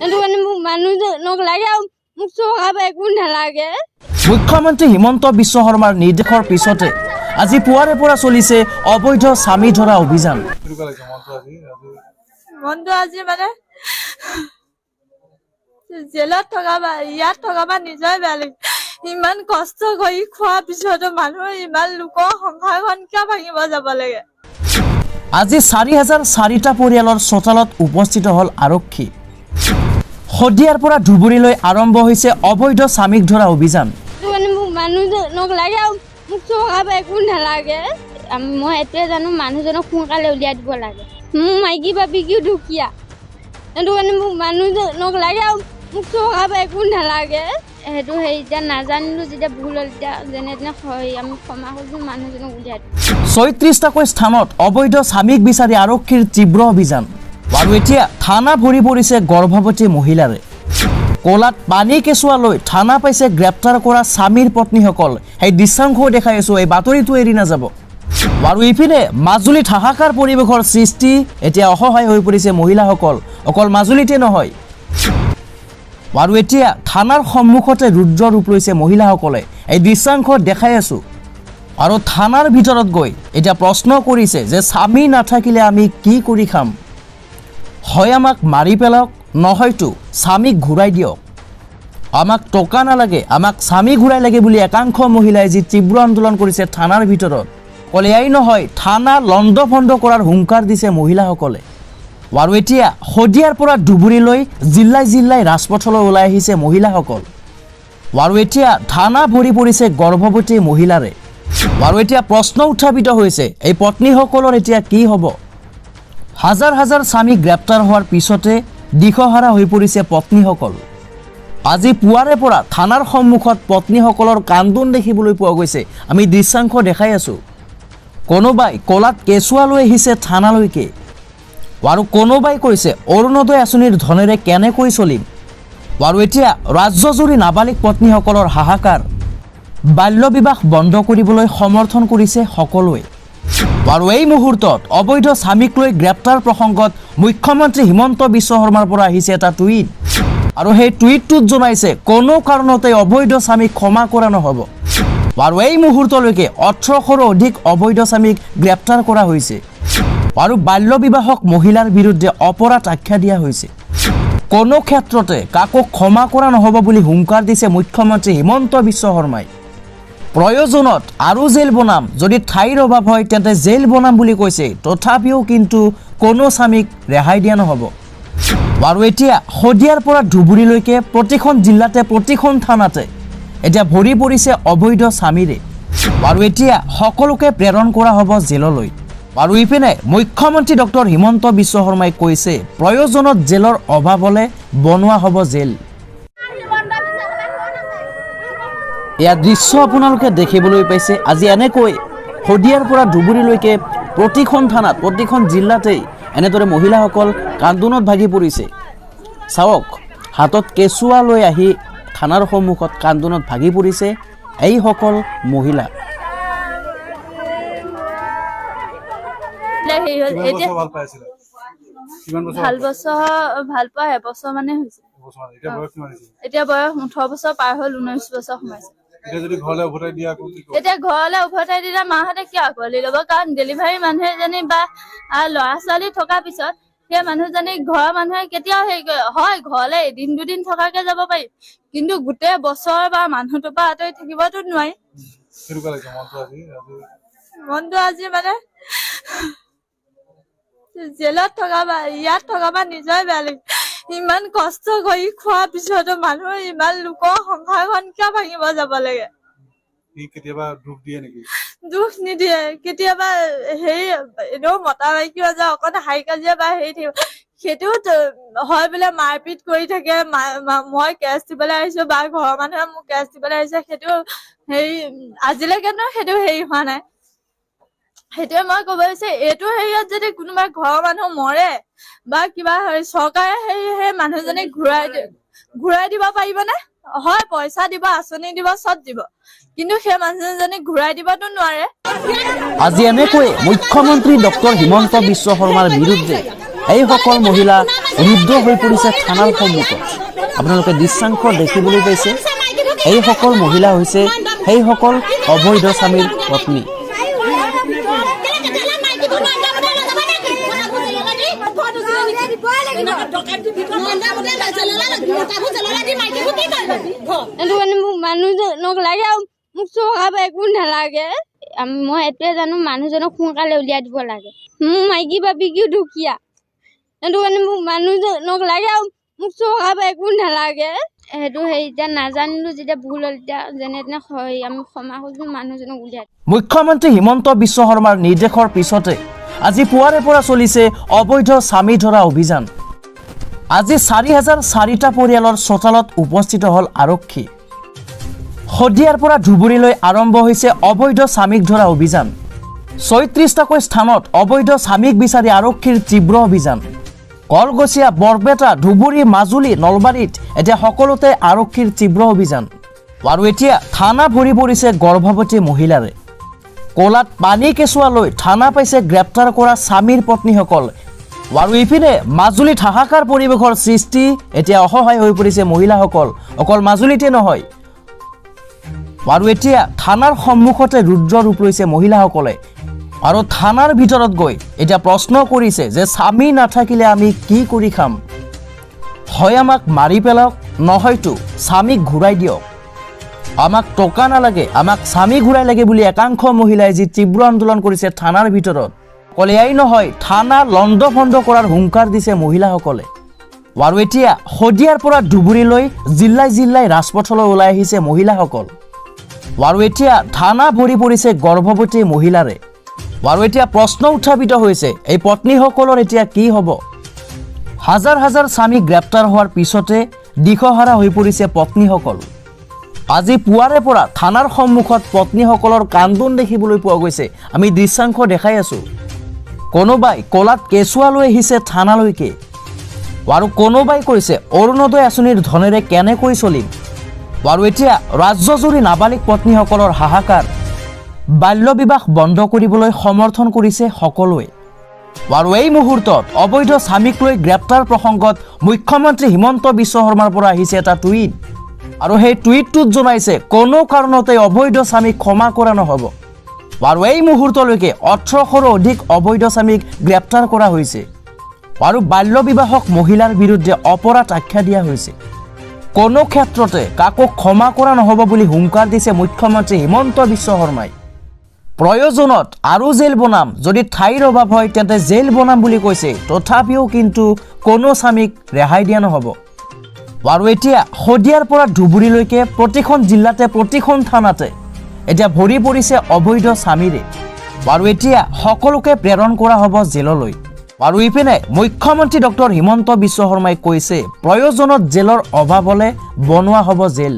সেইটো কাৰণে মোক মানুহজনক লাগে আৰু মোক চৰকাৰ পৰা একো নালাগে। মুখ্যমন্ত্ৰী হিমন্ত বিশ্ব শৰ্মাৰ নিৰ্দেশৰ পিছতে আজি পুৱাৰে পৰা চলিছে অবৈধ স্বামী ধৰা অভিযান। মনটো আজি মানে জেলত থকা বা ইয়াত থকা বা নিজৰে বেয়া লাগে। ইমান কষ্ট কৰি খোৱাৰ পিছতো মানুহৰ ইমান লোকৰ সংসাৰখন কিয় ভাঙিব যাব লাগে। আজি ৪,০০০টা পৰিয়ালৰ চোতালত উপস্থিত হ'ল আৰক্ষী। শদিয়াৰ পৰা ধুবুৰীলৈ আৰম্ভ হৈছে অবৈধ স্বামীক ধৰা অভিযান। সেইটো কাৰণে মোক মানুহজনক লাগে আৰু মোক চৰকাৰ পৰা একো নালাগে। মই এইটোৱে জানো মানুহজনক সোনকালে উলিয়াই দিব লাগে। মোৰ মাইকী বাপেকিও দুখীয়া। সেইটো কাৰণে মোক মানুহজনক লাগে আৰু মোক চৰকাৰ পৰা একো নালাগে। সেইটো এতিয়া নাজানিলোঁ যেতিয়া ভুল হ'ল তেতিয়া যেনে তেনে আমি ক্ষমা কৰিছোঁ মানুহজনক উলিয়াই দিওঁ। ৩৬টাকৈ স্থানত অবৈধ স্বামীক বিচাৰি আৰক্ষীৰ তীব্ৰ অভিযান। আৰু এতিয়া থানা ভৰি পৰিছে গৰ্ভৱতী মহিলাৰে। কলাত পানী কেঁচুৱা লৈ থানা পাইছে গ্ৰেপ্তাৰ কৰা স্বামীৰ পত্নীসকল। সেই দৃশ্যাংশ দেখাই আছোঁ, এই বাতৰিটো এৰি নাযাব। আৰু ইপিনে মাজুলীত হাহাকাৰ পৰিৱেশৰ সৃষ্টি। এতিয়া অসহায় হৈ পৰিছে মহিলাসকল। অকল মাজুলীতে নহয়, আৰু এতিয়া থানাৰ সন্মুখতে ৰুদ্ৰ ৰূপ লৈছে মহিলাসকলে। এই দৃশ্যাংশ দেখাই আছোঁ। আৰু থানাৰ ভিতৰত গৈ এতিয়া প্ৰশ্ন কৰিছে যে স্বামী নাথাকিলে আমি কি কৰি খাম? হয় আমাক মাৰি পেলাওক, নহয়তো স্বামীক ঘূৰাই দিয়ক। আমাক টকা নালাগে, আমাক স্বামী ঘূৰাই লাগে বুলি একাংশ মহিলাই যি তীব্ৰ আন্দোলন কৰিছে থানাৰ ভিতৰত। অকল এয়াই নহয়, থানা লণ্ড ভণ্ড কৰাৰ হুংকাৰ দিছে মহিলাসকলে। আৰু এতিয়া শদিয়াৰ পৰা ধুবুৰীলৈ জিল্লাই জিল্লাই ৰাজপথলৈ ওলাই আহিছে মহিলাসকল। আৰু এতিয়া থানা ভৰি পৰিছে গৰ্ভৱতী মহিলাৰে। আৰু এতিয়া প্ৰশ্ন উত্থাপিত হৈছে, এই পত্নীসকলৰ এতিয়া কি হ'ব? হাজাৰ হাজাৰ স্বামী গ্ৰেপ্তাৰ হোৱাৰ পিছতে দিশহাৰা হৈ পৰিছে পত্নীসকল। আজি পুৱাৰে পৰা থানাৰ সন্মুখত পত্নীসকলৰ কান্দোন দেখিবলৈ পোৱা গৈছে। আমি দৃশ্যাংশ দেখাই আছোঁ। কোনোবাই কলাত কেঁচুৱা লৈ আহিছে থানালৈকে, আৰু কোনোবাই কৈছে অৰুণোদয় আঁচনিৰ ধনেৰে কেনেকৈ চলিম। আৰু এতিয়া ৰাজ্যজুৰি নাবালিক পত্নীসকলৰ হাহাকাৰ। বাল্য বিবাহ বন্ধ কৰিবলৈ সমৰ্থন কৰিছে সকলোৱে। আৰু এই মুহূৰ্তত অবৈধ স্বামীক লৈ গ্ৰেপ্তাৰ প্ৰসংগত মুখ্যমন্ত্ৰী হিমন্ত বিশ্ব শৰ্মাৰ পৰা আহিছে এটা টুইট। আৰু সেই টুইটটোত জনাইছে কোনো কাৰণতে অবৈধ স্বামীক ক্ষমা কৰা নহ'ব। আৰু এই মুহূৰ্তলৈকে ১৮০০ৰো অধিক অবৈধ স্বামীক গ্ৰেপ্তাৰ কৰা হৈছে। আৰু বাল্য বিবাহক মহিলাৰ বিৰুদ্ধে অপৰাধ আখ্যা দিয়া হৈছে। কোনো ক্ষেত্ৰতে কাকো ক্ষমা কৰা নহ'ব বুলি হুংকাৰ দিছে মুখ্যমন্ত্ৰী হিমন্ত বিশ্ব শৰ্মাই। প্ৰয়োজনত আৰু জেল বনাম, যদি ঠাইৰ অভাৱ হয় তেন্তে জেল বনাম বুলি কৈছে। তথাপিও কিন্তু কোনো স্বামীক ৰেহাই দিয়া নহ'ব। আৰু এতিয়া শদিয়াৰ পৰা ধুবুৰীলৈকে প্ৰতিখন জিলাতে প্ৰতিখন থানাতে এতিয়া ভৰি পৰিছে অবৈধ স্বামীৰে। আৰু এতিয়া সকলোকে প্ৰেৰণ কৰা হ'ব জেললৈ। আৰু ইপিনে মুখ্যমন্ত্ৰী ডক্টৰ হিমন্ত বিশ্ব শৰ্মাই কৈছে প্ৰয়োজনত জেলৰ অভাৱ হ'লে বনোৱা হ'ব জেল। এয়া দৃশ্য আপোনালোকে দেখিবলৈ পাইছে। আজি এনেকৈ শদিয়াৰ পৰা ধুবুৰীলৈকে প্ৰতিখন থানাত প্ৰতিখন জিলাতেই এনেদৰে মহিলাসকল কান্দোনত ভাগি পৰিছে। চাওক, হাতত কেঁচুৱা লৈ আহি থানাৰ সন্মুখত কান্দোনত ভাগি পৰিছে এইসকল মহিলা। ভাল পোৱা এবছৰ মানে হৈছে। এতিয়া বয়স 18 বছৰ পাৰ হ'ল, 19 বছৰ সোমাইছে। এতিয়া ঘৰলৈ উভতাই দিলে মাহঁতে কিয় আঁকোৱালি ল'ব? কাৰণ ডেলিভাৰী মানুহ এজনী বা ল'ৰা ছোৱালী থকাৰ পিছত সেই মানুহজনী ঘৰৰ মানুহে কেতিয়াও হেৰি কৰে। হয়, ঘৰলৈ এদিন দুদিন থকাকে যাব পাৰি, কিন্তু গোটেই বছৰ বা মানুহটোৰ পৰা আঁতৰি থাকিবতো নোৱাৰি। মনটো আজি মানে জেলত থকা বা ইয়াত থকা বা নিজৰে বেয়া লাগে। ইমান কষ্ট কৰি খোৱাৰ পিছতো মানুহৰ ইমান লোকৰ সংসাৰখন কিয় ভাঙিব যাব লাগে। কেতিয়াবা দুখ দিয়ে নেকি? দুখ নিদিয়ে। কেতিয়াবা হেৰি এনেও মতা মাইকী মাজত অকণ হাই কাজিয়া বা হেৰি থাকিব, সেইটোও হয় বোলে মাৰপিট কৰি থাকে। মই কেছ দিবলৈ আহিছো বা ঘৰৰ মানুহে মোক কেছ দিবলৈ আহিছে, সেইটো হেৰি আজিলৈকেনো সেইটো হেৰি হোৱা নাই। সেইটোৱে মই ক'ব বিচাৰিছো, এইটো হেৰিয়ত যদি কোনোবা ঘৰৰ মানুহ মৰে বা কিবা চৰকাৰে সেই মানুহজনীক ঘূৰাই দিব পাৰিবনে? হয়, পইচা দিব, আঁচনি দিব, চব দিব, কিন্তু সেই মানুহজনীক ঘূৰাই দিবতো নোৱাৰে। আজি এনেকৈ মুখ্যমন্ত্ৰী ডক্টৰ হিমন্ত বিশ্ব শৰ্মাৰ বিৰুদ্ধে এইসকল মহিলা ৰুদ্ৰ হৈ পৰিছে থানাৰ সন্মুখত। আপোনালোকে দৃশ্যাংশ দেখিবলৈ পাইছে, এইসকল মহিলা হৈছে সেইসকল অবৈধ স্বামীৰ পত্নী। সেইটো কাৰণে মোক মানুহজনক লাগে আৰু মোক চৰকাৰ পৰা একো নালাগে। মই এইটোৱে জানো মানুহজনক সোনকালে উলিয়াই দিব লাগে। মোৰ মাইকী বাপেকিও দুখীয়া, সেইটো কাৰণে মোক মানুহজনক লাগে আৰু মোক চৰকাৰ পৰা একো নালাগে। সেইটো এতিয়া নাজানিলো, যেতিয়া ভুল হ'ল এতিয়া যেনে তেনে আমি ক্ষমা কৰিছোঁ, মানুহজনক উলিয়াই। মুখ্যমন্ত্ৰী হিমন্ত বিশ্ব শৰ্মাৰ নিৰ্দেশৰ পিছতে আজি পুৱাৰে পৰা চলিছে অবৈধ স্বামী ধৰা অভিযান। আজি ৪,০০৪টা পৰিয়ালৰ চোতালত উপস্থিত হ'ল আৰক্ষী। শদিয়াৰ পৰা ধুবুৰীলৈ আৰম্ভ হৈছে অবৈধ স্বামীক ধৰা অভিযান। ৩৬টাকৈ স্থানত অবৈধ স্বামীক বিচাৰি আৰক্ষীৰ তীব্ৰ অভিযান। কলগছিয়া, বৰপেটা, ধুবুৰী, মাজুলী, নলবাৰীত এতিয়া সকলোতে আৰক্ষীৰ তীব্ৰ অভিযান। আৰু এতিয়া থানা ভৰি পৰিছে গৰ্ভৱতী মহিলাৰে। কলাত পানী কেঁচুৱা লৈ থানা পাইছে গ্ৰেপ্তাৰ কৰা স্বামীৰ পত্নীসকল। আৰু ইপিনে মাজুলীত হাহাকাৰ পৰিৱেশৰ সৃষ্টি, এতিয়া অসহায় হৈ পৰিছে মহিলাসকল। অকল মাজুলীতে নহয়, আৰু এতিয়া থানাৰ সন্মুখতে ৰুদ্ৰ ৰূপ লৈছে মহিলাসকলে। আৰু থানাৰ ভিতৰত গৈ এতিয়া প্ৰশ্ন কৰিছে যে স্বামী নাথাকিলে আমি কি কৰি খাম? হয় আমাক মাৰি পেলাওক, নহয়তো স্বামীক ঘূৰাই দিয়ক। আমাক টকা নালাগে, আমাক স্বামী ঘূৰাই লাগে বুলি একাংশ মহিলাই যি তীব্ৰ আন্দোলন কৰিছে থানাৰ ভিতৰত। অকল এয়াই নহয়, থানা লণ্ড ভণ্ড কৰাৰ হুংকাৰ দিছে মহিলাসকলে। আৰু এতিয়া শদিয়াৰ পৰা ধুবুৰীলৈ জিল্লাই জিল্লাই ৰাজপথলৈ ওলাই আহিছে মহিলাসকল। আৰু এতিয়া থানা ভৰি পৰিছে গৰ্ভৱতী মহিলাৰে। আৰু এতিয়া প্ৰশ্ন উত্থাপিত হৈছে, এই পত্নীসকলৰ এতিয়া কি হ'ব? হাজাৰ হাজাৰ স্বামী গ্ৰেপ্তাৰ হোৱাৰ পিছতে দিশহাৰা হৈ পৰিছে পত্নীসকল। আজি পুৱাৰে পৰা থানাৰ সন্মুখত পত্নীসকলৰ কান্দোন দেখিবলৈ পোৱা গৈছে। আমি দৃশ্যাংশ দেখাই আছোঁ। কোনোবাই কলাত কেঁচুৱা লৈ আহিছে থানালৈকে, আৰু কোনোবাই কৈছে অৰুণোদয় আঁচনিৰ ধনেৰে কেনেকৈ চলিম। আৰু এতিয়া ৰাজ্যজুৰি নাবালিক পত্নীসকলৰ হাহাকাৰ। বাল্য বিবাহ বন্ধ কৰিবলৈ সমৰ্থন কৰিছে সকলোৱে। আৰু এই মুহূৰ্তত অবৈধ স্বামীক লৈ গ্ৰেপ্তাৰ প্ৰসংগত মুখ্যমন্ত্ৰী হিমন্ত বিশ্ব শৰ্মাৰ পৰা আহিছে এটা টুইট। আৰু সেই টুইটটোত জনাইছে কোনো কাৰণতে অবৈধ স্বামীক ক্ষমা কৰা নহ'ব। আৰু এই মুহূৰ্তলৈকে ১৮০০ৰো অধিক অবৈধ স্বামীক গ্ৰেপ্তাৰ কৰা হৈছে। আৰু বাল্য বিবাহক মহিলাৰ বিৰুদ্ধে অপৰাধ আখ্যা দিয়া হৈছে। কোনো ক্ষেত্ৰতে কাকো ক্ষমা কৰা নহ'ব বুলি হুংকাৰ দিছে মুখ্যমন্ত্ৰী হিমন্ত বিশ্ব শৰ্মাই। প্ৰয়োজনত আৰু জেল বনাম, যদি ঠাইৰ অভাৱ হয় তেন্তে জেল বনাম বুলি কৈছে। তথাপিও কিন্তু কোনো স্বামীক ৰেহাই দিয়া নহ'ব। আৰু এতিয়া শদিয়াৰ পৰা ধুবুৰীলৈকে প্ৰতিখন জিলাতে প্ৰতিখন থানাতে এতিয়া ভৰি পৰিছে অবৈধ স্বামীৰে। আৰু এতিয়া সকলোকে প্ৰেৰণ কৰা হ'ব জেললৈ। আৰু ইপিনে মুখ্যমন্ত্ৰী ডক্টৰ হিমন্ত বিশ্ব শৰ্মাই কৈছে, প্ৰয়োজনত জেলৰ অভাৱ হ'লে বনোৱা হ'ব জেল।